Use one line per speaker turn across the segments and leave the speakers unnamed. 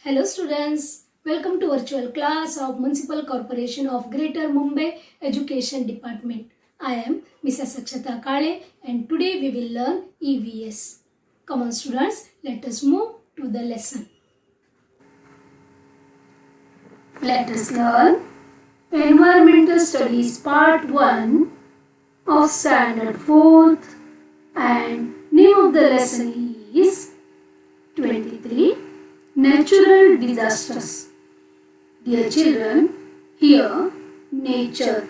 Hello students, welcome to virtual class of Municipal Corporation of Greater Mumbai Education Department. I am Mrs. Akshata Kale and today we will learn EVS. Come on students, let us move to the lesson. Let us learn Environmental Studies Part 1 of Standard 4th and name of the lesson is 23 Natural Disasters. Dear children, here nature.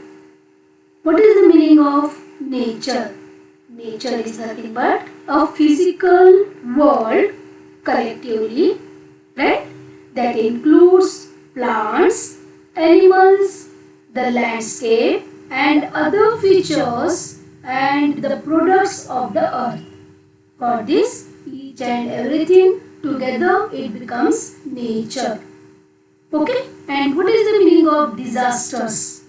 What is the meaning of nature? Nature is nothing but a physical world collectively, right? That includes plants, animals, the landscape and other features and the products of the earth. For this, each and everything together it becomes nature. Okay? And what is the meaning of disasters?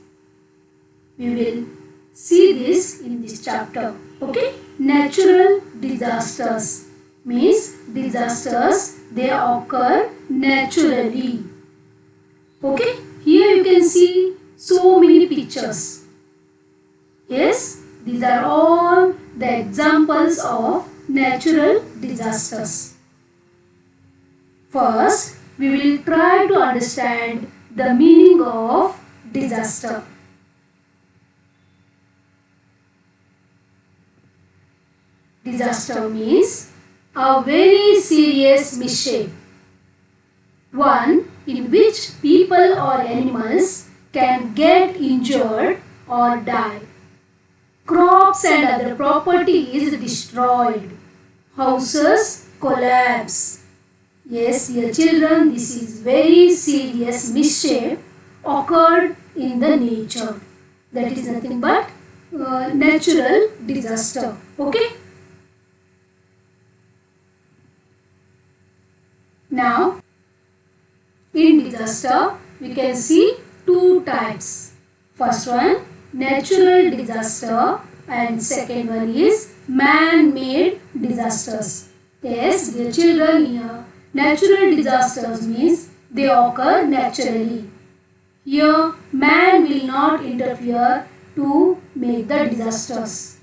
We will see this in this chapter. Okay? Natural disasters means disasters they occur naturally. Okay? Here you can see so many pictures. Yes, these are all the examples of natural disasters. First, we will try to understand the meaning of disaster. Disaster means a very serious mischief, one in which people or animals can get injured or die. Crops and other property is destroyed. Houses collapse. Yes, dear children, this is very serious mischief occurred in the nature. That is nothing but natural disaster. Okay? Now, in disaster, we can see two types. First one, natural disaster and second one is man-made disasters. Yes, dear children, here natural disasters means they occur naturally. Here, man will not interfere to make the disasters.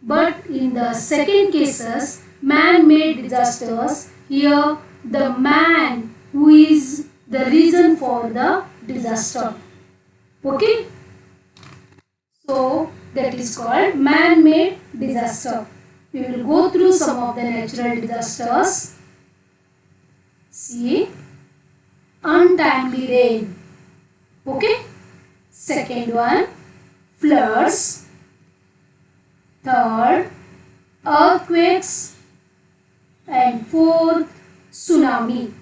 But in the second cases, man-made disasters, here the man who is the reason for the disaster. Okay? So, that is called man-made disaster. We will go through some of the natural disasters. See, untimely rain. Okay. Second one, floods. Third, earthquakes. And fourth, tsunami.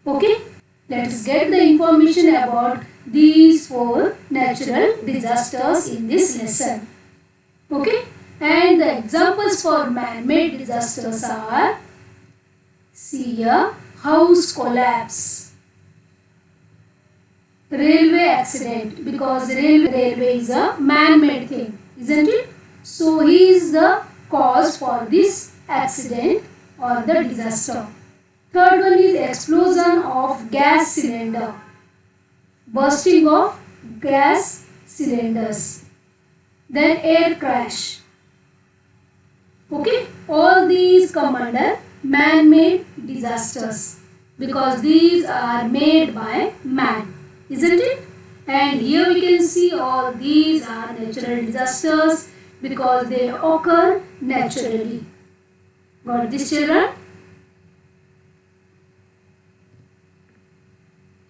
Okay. Let us get the information about these four natural disasters in this lesson. Okay. And the examples for man-made disasters are, see here, house collapse, railway accident, because railway is a man-made thing, isn't it? So he is the cause for this accident or the disaster. Third one is explosion of gas cylinder, bursting of gas cylinders. Then air crash. Okay, all these come under man-made disasters because these are made by man, isn't it? And here we can see all these are natural disasters because they occur naturally. Got this, children?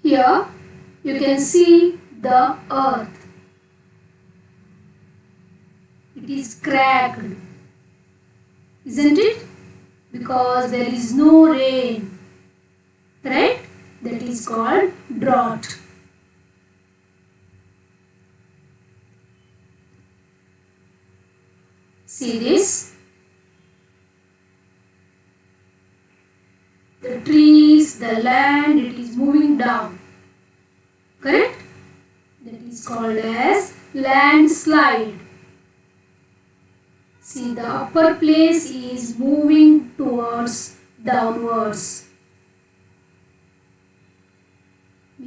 Here you can see the earth. It is cracked, isn't it? Because there is no rain, right? That is called drought. See this? The trees, the land, it is moving down. Correct? That is called as landslide. See, the upper place is moving towards downwards.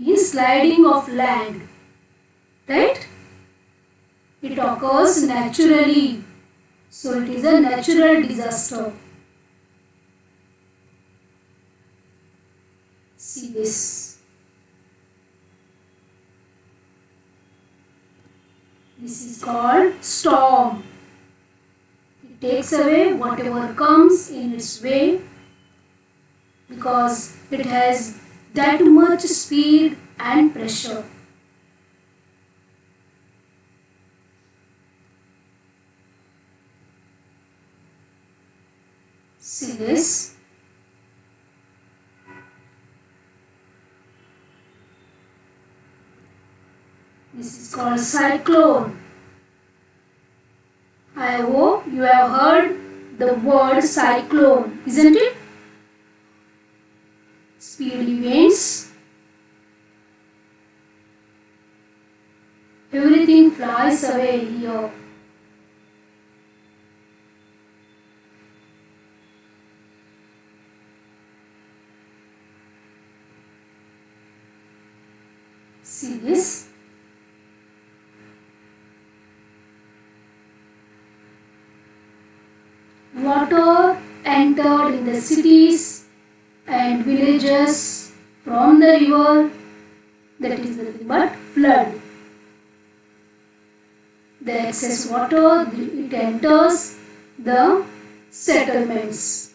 means sliding of land, right? It occurs naturally, so it is a natural disaster. See this. This is called storm. It takes away whatever comes in its way because it has that much speed and pressure. See this. This is called cyclone. I hope you have heard the word cyclone, isn't it? Speedy winds. Everything flies away here. See this? Water entered in the cities and villages from the river, that is nothing but flood. The excess water, it enters the settlements.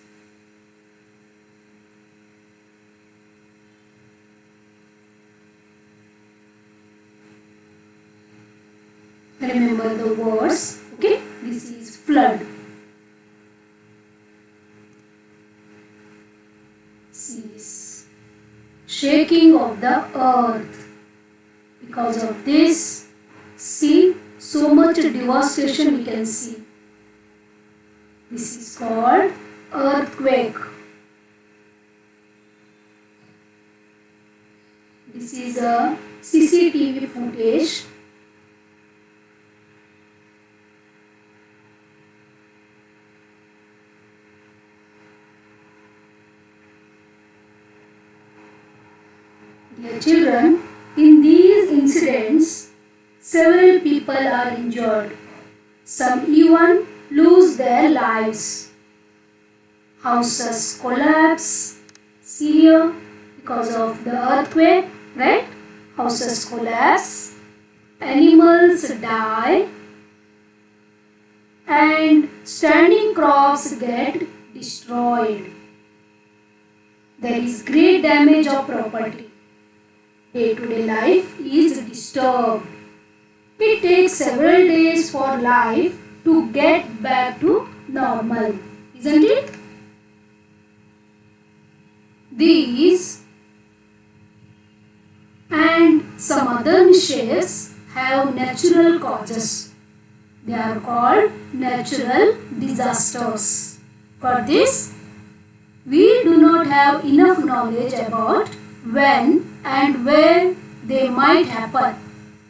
Remember the words, okay? This is flood. See this. Shaking of the earth. Because of this, see, so much devastation we can see. This is called earthquake. This is a CCTV footage. Dear children, in these incidents, several people are injured. Some even lose their lives. Houses collapse. See here, because of the earthquake, right? Houses collapse. Animals die. And standing crops get destroyed. There is great damage of property. Day-to-day life is disturbed. It takes several days for life to get back to normal, isn't it? These and some other mishaps have natural causes. They are called natural disasters. For this, we do not have enough knowledge about when and where they might happen,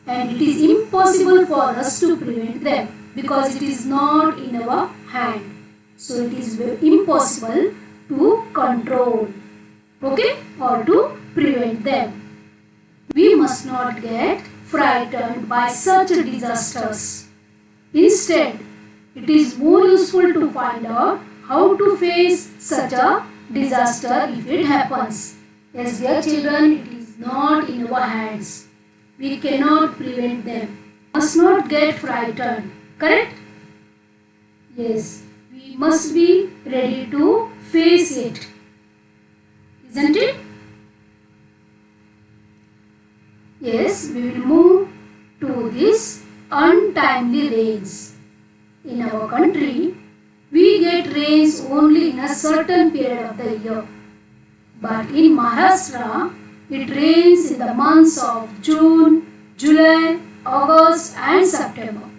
and it is impossible for us to prevent them because it is not in our hand. So it is impossible to control, okay, or to prevent them. We must not get frightened by such disasters. Instead, it is more useful to find out how to face such a disaster if it happens. Yes, dear children, it is not in our hands. We cannot prevent them. Must not get frightened. Correct? Yes, we must be ready to face it. Isn't it? Yes, we will move to this untimely rains. In our country, we get rains only in a certain period of the year. But in Maharashtra, it rains in the months of June, July, August and September.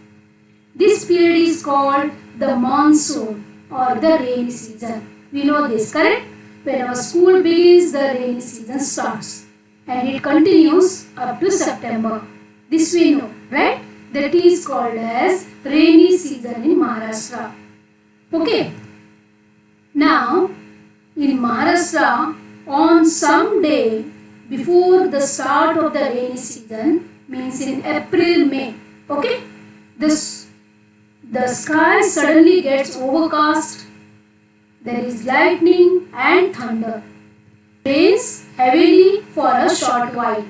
This period is called the monsoon or the rainy season. We know this, correct? When our school begins, the rainy season starts and it continues up to September. This we know, right? That is called as rainy season in Maharashtra. Okay. Now, in Maharashtra, on some day, before the start of the rainy season, means in April, May. Okay, the sky suddenly gets overcast. There is lightning and thunder. Rains heavily for a short while.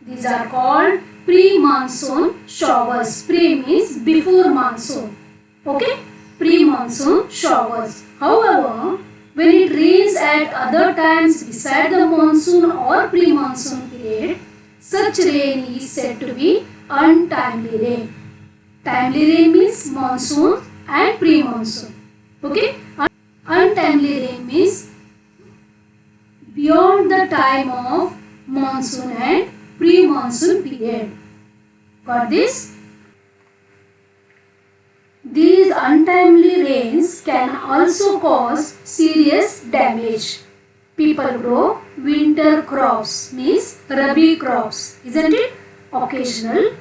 These are called pre-monsoon showers. Pre means before monsoon. Okay, pre-monsoon showers. However, when it rains at other times beside the monsoon or pre-monsoon period, such rain is said to be untimely rain. Timely rain means monsoon and pre-monsoon. Okay, untimely rain means beyond the time of monsoon and pre-monsoon period. Got this? These untimely rains can also cause serious damage. People grow winter crops, means rabi crops, isn't it? Occasional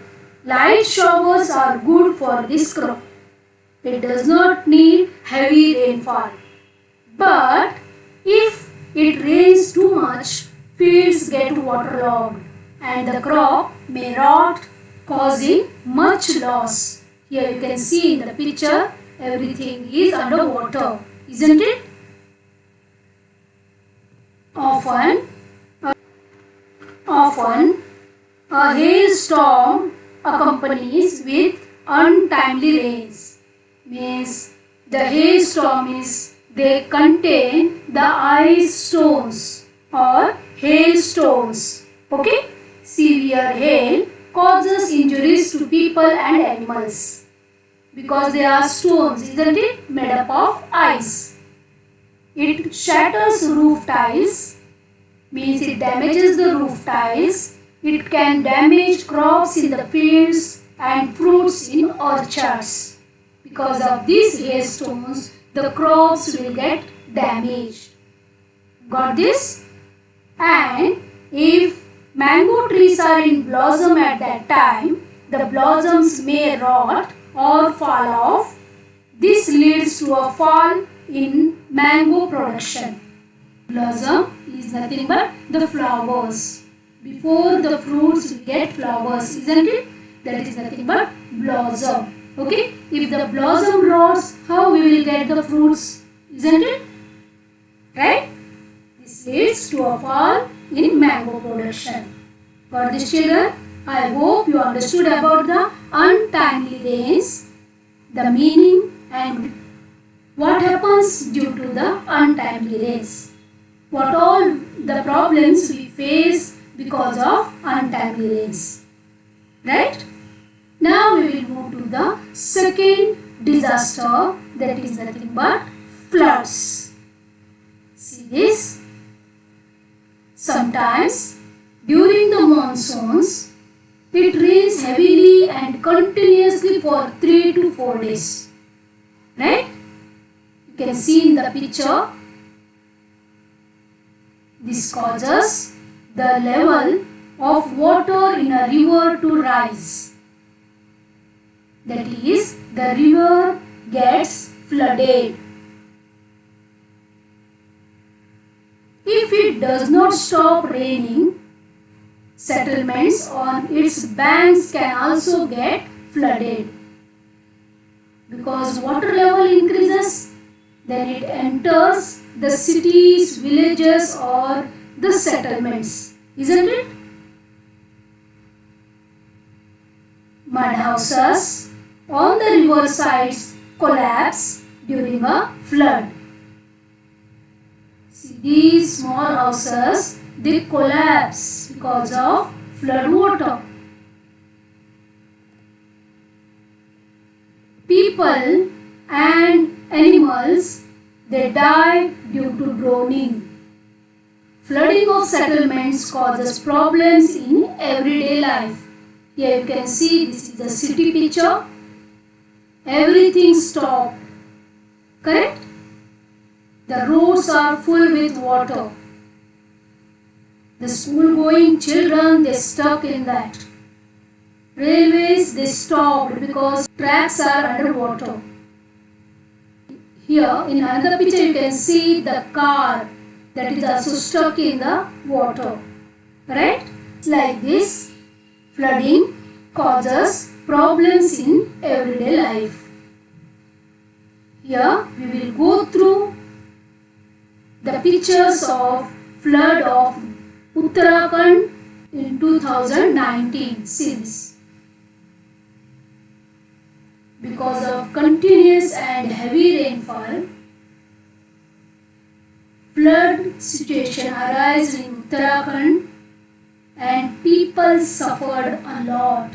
light showers are good for this crop. It does not need heavy rainfall. But if it rains too much, fields get waterlogged and the crop may rot, causing much loss. Here you can see in the picture, everything is underwater, isn't it? Often a hailstorm accompanies with untimely rains. Means the hailstorm they contain the ice stones or hailstones. Okay, severe hail causes injuries to people and animals because they are stones, isn't it? Made up of ice. It shatters roof tiles, means it damages the roof tiles. It can damage crops in the fields and fruits in orchards. Because of these hailstones, the crops will get damaged. Got this? And if mango trees are in blossom at that time, the blossoms may rot or fall off. This leads to a fall in mango production. Blossom is nothing but the flowers. Before the fruits we get flowers, isn't it? That is nothing but blossom. Okay, if the blossom rots, how we will get the fruits, isn't it? Right? This leads to a fall in mango production. Got this, children? I hope you understood about the untimely rains, the meaning and what happens due to the untimely rains. What all the problems we face because of untimely rains. Right? Now we will move to the second disaster, that is nothing but floods. See this? Sometimes during the monsoons, it rains heavily and continuously for 3 to 4 days. Right? You can see in the picture. This causes the level of water in a river to rise. That is, the river gets flooded. If it does not stop raining, settlements on its banks can also get flooded. Because water level increases, then it enters the cities, villages or the settlements, isn't it? Mud houses on the river sides collapse during a flood. See, these small houses, they collapse because of flood water. People and animals, they die due to drowning. Flooding of settlements causes problems in everyday life. Here you can see this is a city picture. Everything stopped. Correct? The roads are full with water. The school going children, they stuck in that. Railways, they stopped because tracks are underwater. Here in another picture you can see the car that is also stuck in the water. Right? Like this, flooding causes problems in everyday life. Here we will go through the pictures of flood of Uttarakhand in 2019. See this. Because of continuous and heavy rainfall, flood situation arose in Uttarakhand and people suffered a lot.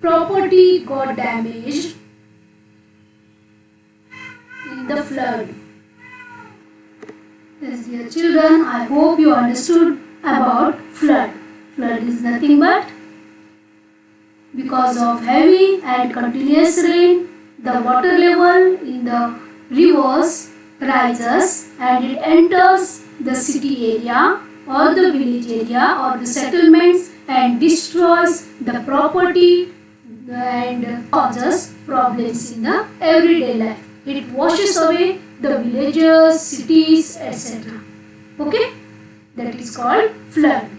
Property got damaged in the flood. Yes, dear children, I hope you understood about flood. Flood is nothing but because of heavy and continuous rain, the water level in the rivers rises and it enters the city area or the village area or the settlements and destroys the property and causes problems in the everyday life. It washes away the villages, cities, etc. Okay? That is called flood.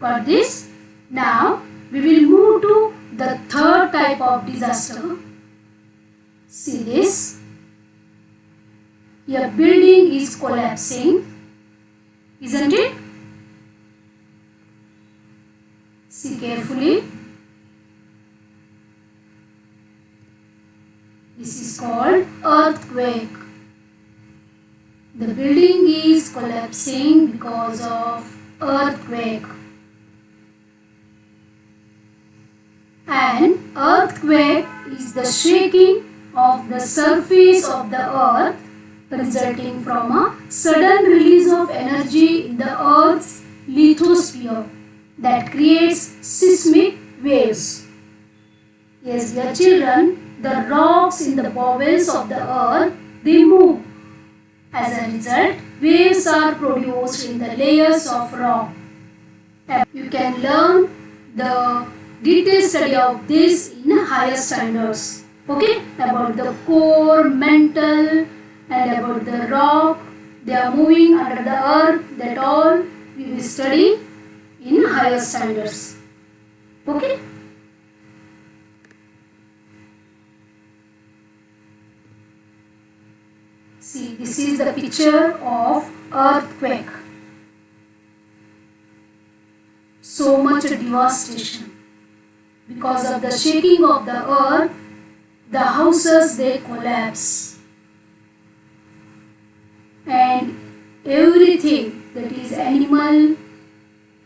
Got this? Now we will move to the third type of disaster. See this. Your building is collapsing, isn't it? See carefully. This is called earthquake. The building is collapsing because of earthquake. An earthquake is the shaking of the surface of the earth resulting from a sudden release of energy in the earth's lithosphere that creates seismic waves. Yes, dear children, the rocks in the bowels of the earth, they move. As a result, waves are produced in the layers of rock. You can learn the detailed study of this in higher standards. Okay? About the core, mantle and about the rock. They are moving under the earth. That all we will study in higher standards. Okay? See, this is the picture of earthquake. So much devastation. Because of the shaking of the earth, the houses they collapse. And everything, that is animal,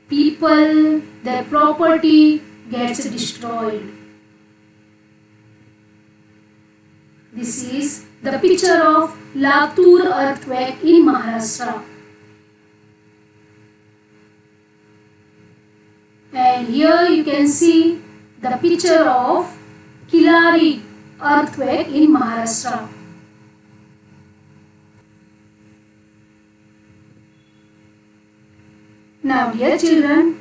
people, their property gets destroyed. This is the picture of Latur earthquake in Maharashtra. And here you can see the picture of Kilari earthquake in Maharashtra. Now dear children,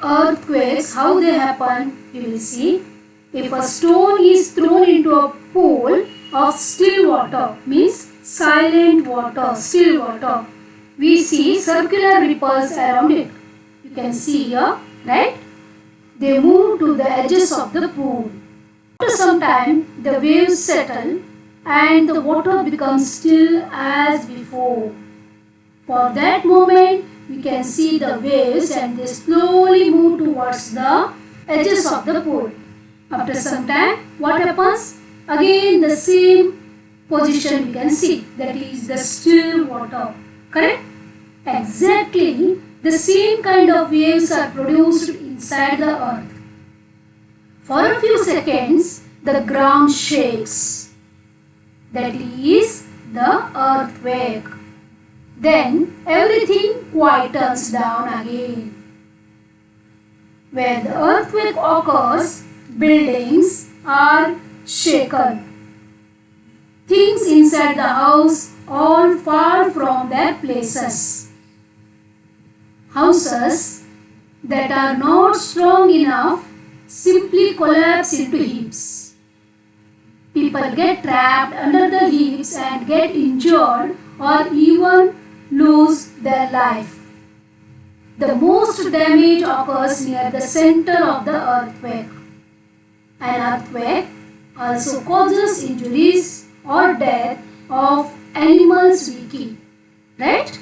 earthquakes, how they happen, you will see. If a stone is thrown into a pool of still water, means silent water, still water, we see circular ripples around it. You can see here, right? They move to the edges of the pool. After some time, the waves settle and the water becomes still as before. For that moment, we can see the waves and they slowly move towards the edges of the pool. After some time, what happens? Again, the same position we can see, that is the still water. Correct? Exactly the same kind of waves are produced inside the earth. For a few seconds, the ground shakes. That is the earthquake. Then everything quietens down again. Where the earthquake occurs, buildings are shaken. Things inside the house all fall from their places. Houses that are not strong enough simply collapse into heaps. People get trapped under the heaps and get injured or even lose their life. The most damage occurs near the center of the earthquake. An earthquake also causes injuries or death of animals we keep. Right?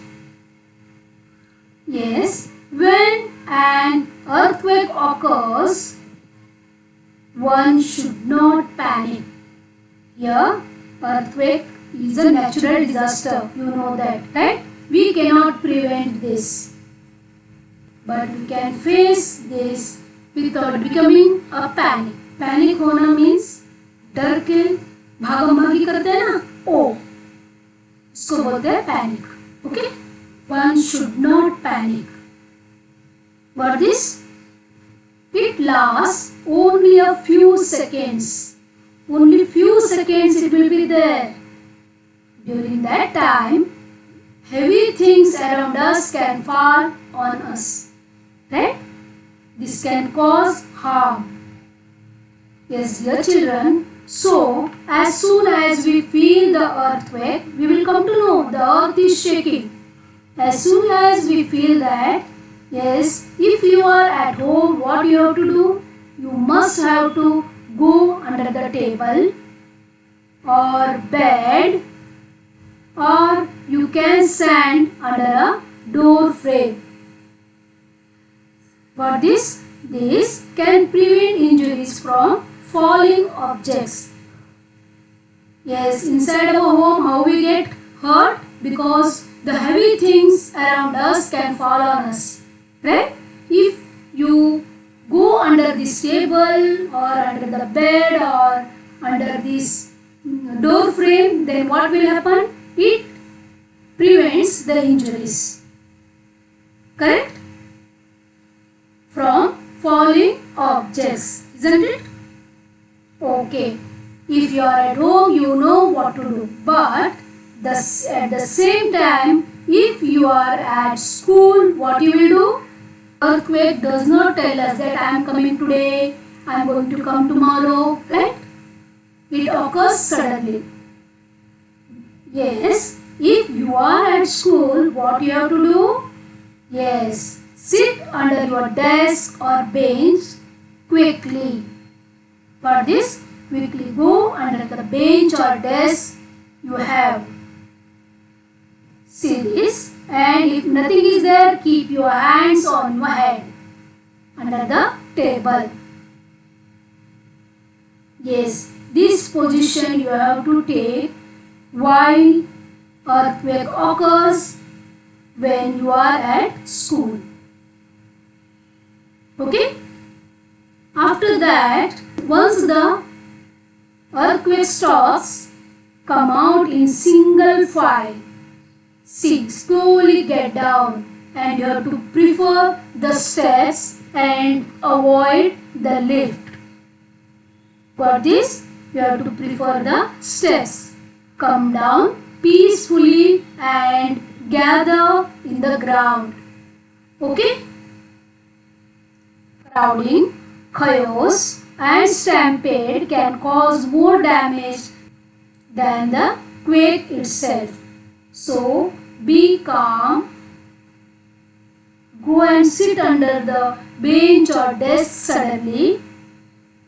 Yes, when an earthquake occurs, one should not panic. Here, earthquake is a natural disaster. You know that, right? We cannot prevent this. But we can face this without becoming a panic. Panic होना means डर के भागम भागी करते हैं ना, ओ इसको बोलते हैं panic. Okay? One should not panic. But this, it lasts only a few seconds. Only few seconds it will be there. During that time, heavy things around us can fall on us. Right? This can cause harm. Yes, dear children. So, as soon as we feel the earthquake, we will come to know the earth is shaking. As soon as we feel that, yes, if you are at home, what you have to do? You must have to go under the table or bed, or you can stand under a door frame. For this can prevent injuries from falling objects. Yes, inside our home, how we get hurt? Because the heavy things around us can fall on us. Right? If you go under this table or under the bed or under this door frame, then what will happen? It prevents the injuries. Correct? From falling objects, isn't it? Okay. If you are at home, you know what to do. But at the same time, if you are at school, what you will do? Earthquake does not tell us that I am coming today, I am going to come tomorrow, right? It occurs suddenly. Yes, if you are at school, what you have to do? Yes, sit under your desk or bench quickly. For this, quickly go under the bench or desk you have. See this, and if nothing is there, keep your hands on your head under the table. Yes, this position you have to take while earthquake occurs when you are at school. Okay? After that, once the earthquake stops, come out in single file. Sit, slowly get down, and you have to prefer the steps and avoid the lift. For this, you have to prefer the steps. Come down peacefully and gather in the ground. Okay? Crowding, chaos and stampede can cause more damage than the quake itself. So, be calm. Go and sit under the bench or desk suddenly,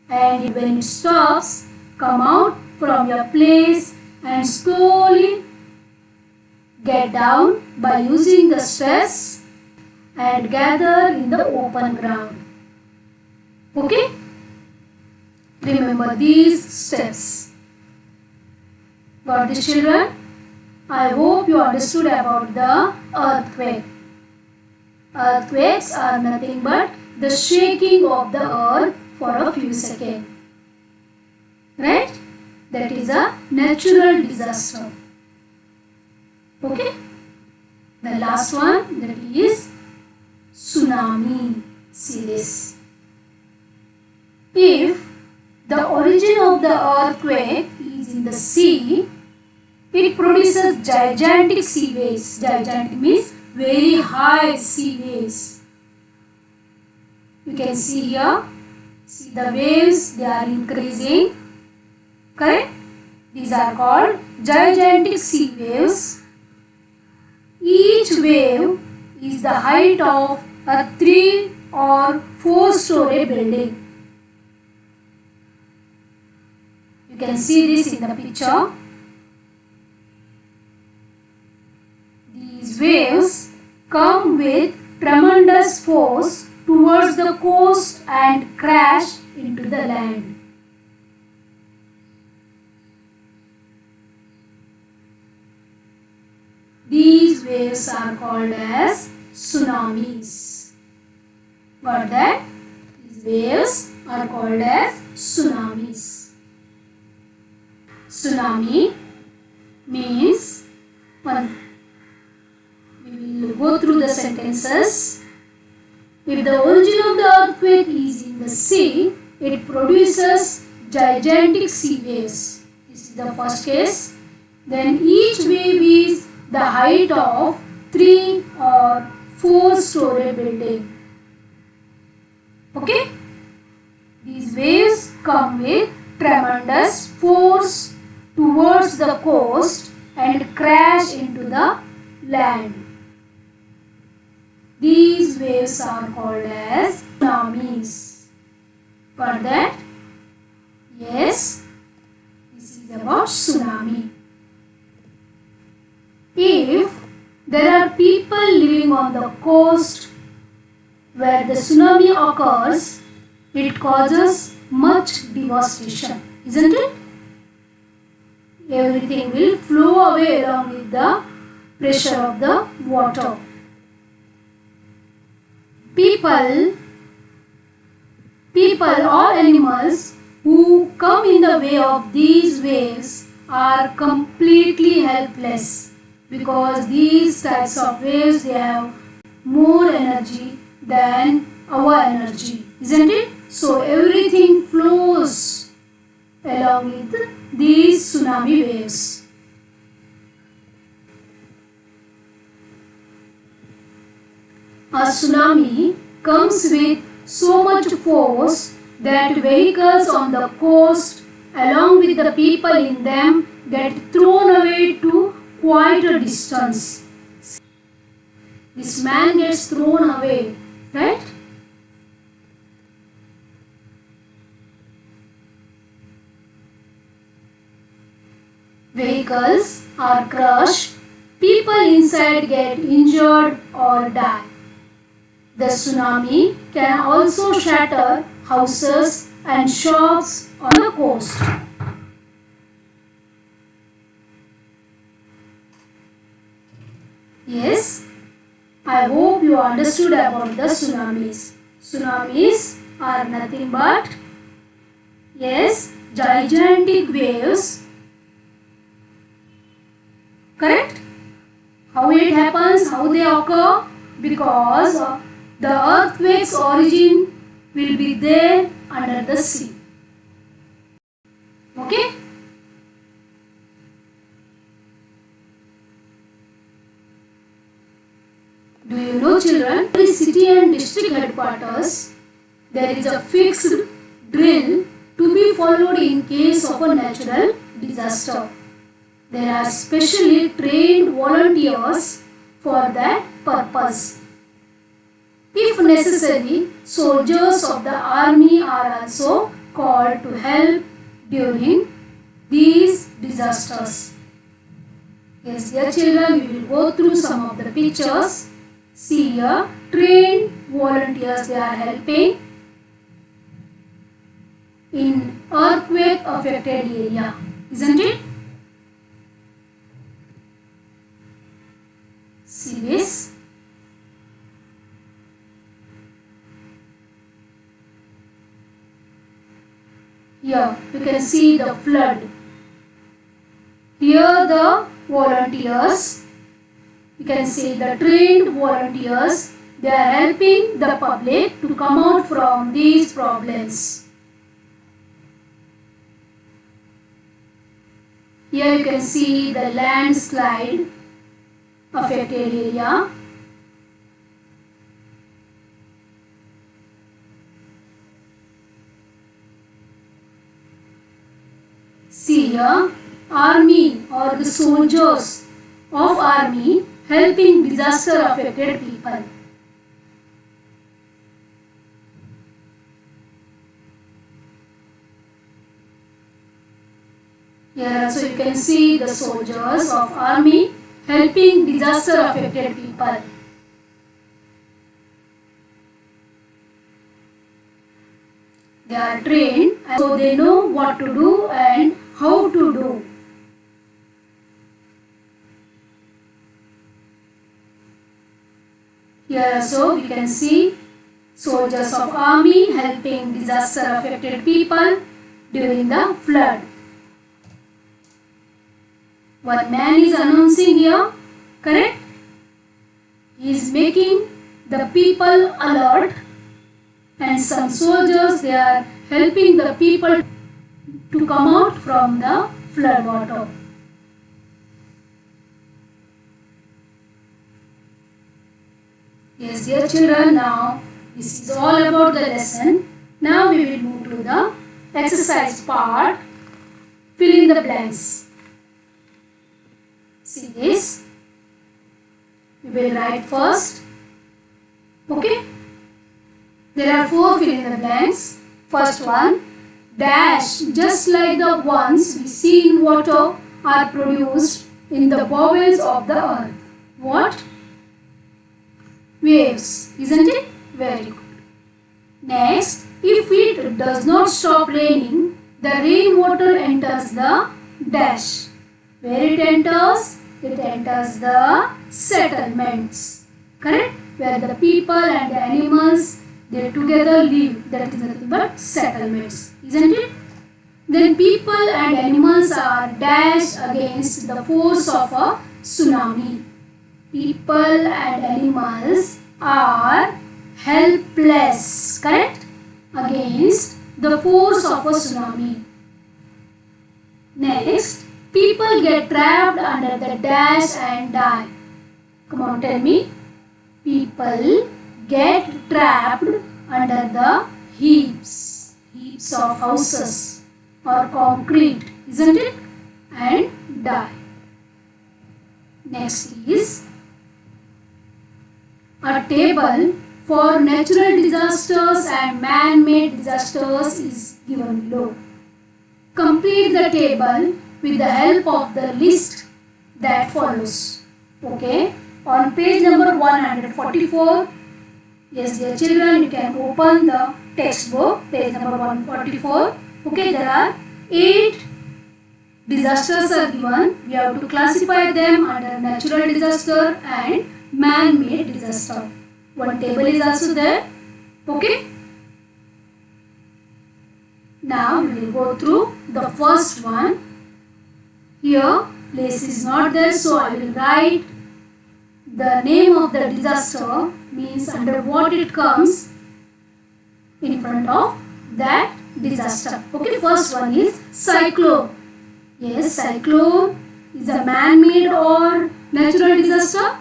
and when it stops, come out from your place and slowly get down by using the steps and gather in the open ground. Okay? Remember these steps. Got this, children? I hope you understood about the earthquake. Earthquakes are nothing but the shaking of the earth for a few seconds. Right? That is a natural disaster. Okay? The last one, that is tsunami. See this. If the origin of the earthquake is in the sea, it produces gigantic sea waves. Gigantic means very high sea waves. You can see here. See the waves, they are increasing. Correct? These are called gigantic sea waves. Each wave is the height of a 3 or 4-story building. You can see this in the picture. These waves come with tremendous force towards the coast and crash into the land. These waves are called as tsunamis. Got that? These waves are called as tsunamis. Tsunami means, we will go through the sentences. If the origin of the earthquake is in the sea, it produces gigantic sea waves. This is the first case. Then each wave is the height of 3 or 4-story building. Okay? These waves come with tremendous force towards the coast and crash into the land. These waves are called as tsunamis. Got that? Yes. This is about tsunami. If there are people living on the coast where the tsunami occurs, it causes much devastation, isn't it? Everything will flow away along with the pressure of the water. People or animals who come in the way of these waves are completely helpless, because these types of waves, they have more energy than our energy, isn't it? So everything flows along with these tsunami waves. A tsunami comes with so much force that vehicles on the coast along with the people in them get thrown away to quite a distance. This man gets thrown away, right? Vehicles are crushed, people inside get injured or die. The tsunami can also shatter houses and shops on the coast. Yes, I hope you understood about the tsunamis. Tsunamis are nothing but, yes, gigantic waves. Correct? How it happens, how they occur? Because the earthquake's origin will be there under the sea. Okay? Do you know, children, every city and district headquarters, there is a fixed drill to be followed in case of a natural disaster. There are specially trained volunteers for that purpose. If necessary, soldiers of the army are also called to help during these disasters. Yes, dear children, we will go through some of the pictures. See here, trained volunteers, they are helping in earthquake affected area, isn't it? See this. Here you can see the flood. Here the volunteers, you can see the trained volunteers, they are helping the public to come out from these problems. Here you can see the landslide affected area. See here, army or the soldiers of army helping disaster affected people. Here also you can see the soldiers of army helping disaster affected people. They are trained so they know what to do and how to do. Here also we can see soldiers of army helping disaster affected people during the flood. One man is announcing here, correct? He is making the people alert, and some soldiers, they are helping the people to come out from the flood water. Yes, dear children, now this is all about the lesson. Now we will move to the exercise part. Fill in the blanks. See this. We will write first. Okay. There are 4 fill in the blanks. First one, dash, just like the ones we see in water, are produced in the bowels of the earth. What? Waves, isn't it? Very good. Next, if it does not stop raining, the rainwater enters the dash. Where it enters? It enters the settlements. Correct? Where the people and the animals, they together live. That is nothing but settlements. Isn't it? Then people and animals are dashed against the force of a tsunami. People and animals are helpless, correct? Against the force of a tsunami. Next, people get trapped under the dash and die. Come on, tell me. People get trapped under the heaps of houses or concrete, isn't it? And die. Next is a table for natural disasters and man-made disasters is given below. Complete the table with the help of the list that follows. Okay, on page number 144, yes dear children, you can open the textbook, page number 144. Okay, there are 8 disasters are given. We have to classify them under natural disaster and man-made disaster. One table is also there. Okay. Now we will go through the first one. Here place is not there, so I will write the name of the disaster, means under what it comes in front of that disaster. Okay, first one is cyclone. Yes, cyclone is a man-made or natural disaster?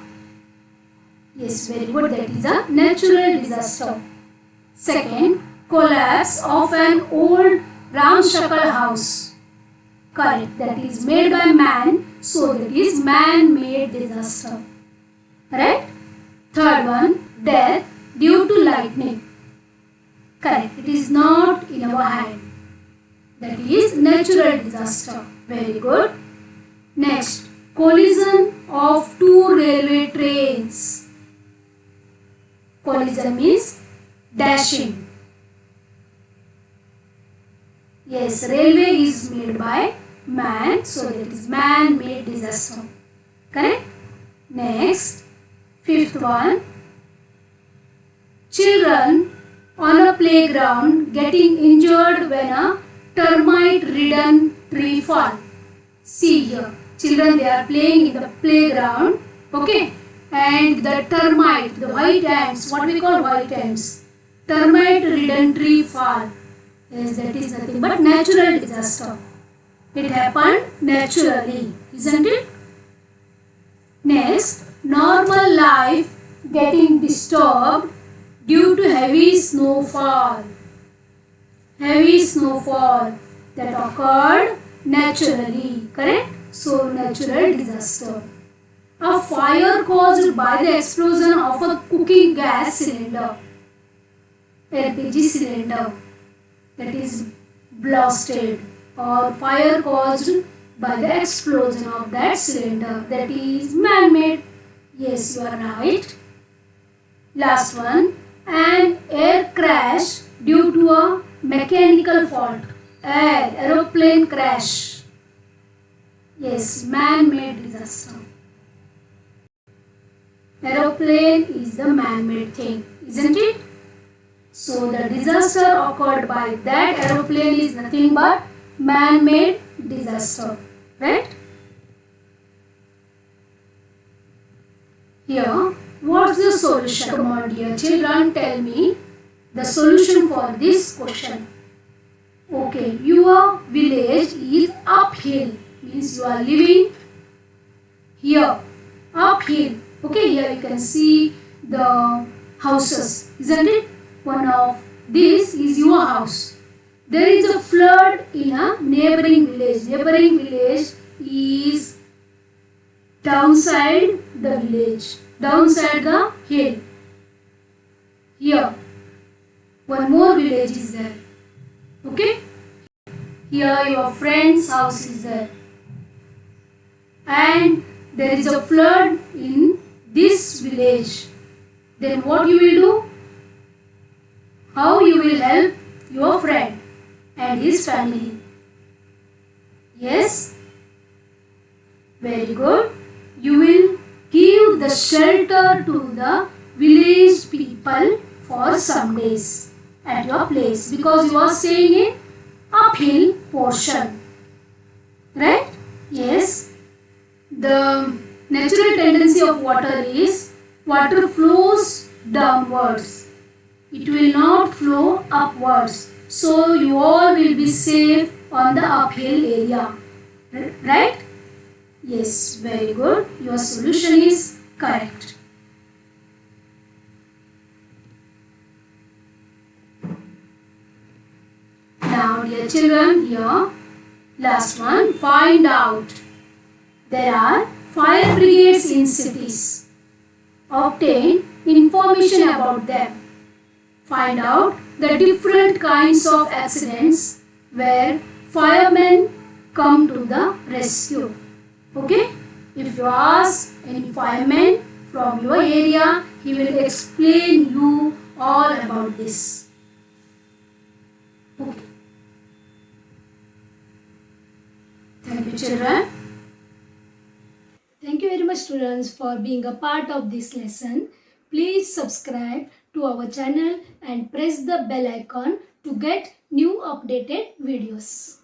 Yes, very good. That is a natural disaster. Second, collapse of an old ramshackle house. Correct. That is made by man, so that is man-made disaster. Right? Third one, death due to lightning. Correct. It is not in our hand. That is natural disaster. Very good. Next, collision of 2 railway trains. Collision means dashing. Yes, railway is made by man, so that is man-made disaster. Correct? Next, fifth one, children on a playground getting injured when a termite-ridden tree falls. See here, children, they are playing in the playground, okay, and the termite, the white ants, what we call white ants, termite-ridden tree fall. Yes, that is nothing but natural disaster. It happened naturally, isn't it? Next, normal life getting disturbed due to heavy snowfall. Heavy snowfall that occurred naturally, correct? So, natural disaster. A fire caused by the explosion of a cooking gas cylinder, LPG cylinder, that is blasted, or fire caused by the explosion of that cylinder. That is man-made. Yes, you are right. Last one. An air crash due to a mechanical fault. Aeroplane crash. Yes, man-made disaster. Aeroplane is the man-made thing, isn't it? So the disaster occurred by that aeroplane is nothing but man-made disaster, right? Here, what's the solution? Come on, dear children, tell me the solution for this question. Okay, your village is uphill, means you are living here, uphill. Okay, here you can see the houses, isn't it? One of this is your house. There is a flood in a neighboring village. Neighboring village is downside the village, downside the hill. Here, one more village is there. Okay? Here your friend's house is there. And there is a flood in this village. Then what you will do? How you will help your friend and his family? Yes? Very good. You will give the shelter to the village people for some days at your place because you are staying in uphill portion. Right? Yes. The natural tendency of water is water flows downwards. It will not flow upwards. So you all will be safe on the uphill area. Right? Yes, very good. Your solution is correct. Now, dear children, here, last one, find out. There are fire brigades in cities. Obtain information about them. Find out the different kinds of accidents where firemen come to the rescue. Okay? If you ask any fireman from your area, he will explain you all about this. Okay. Thank you, children. Thank you very much, students, for being a part of this lesson. Please subscribe to our channel and press the bell icon to get new updated videos.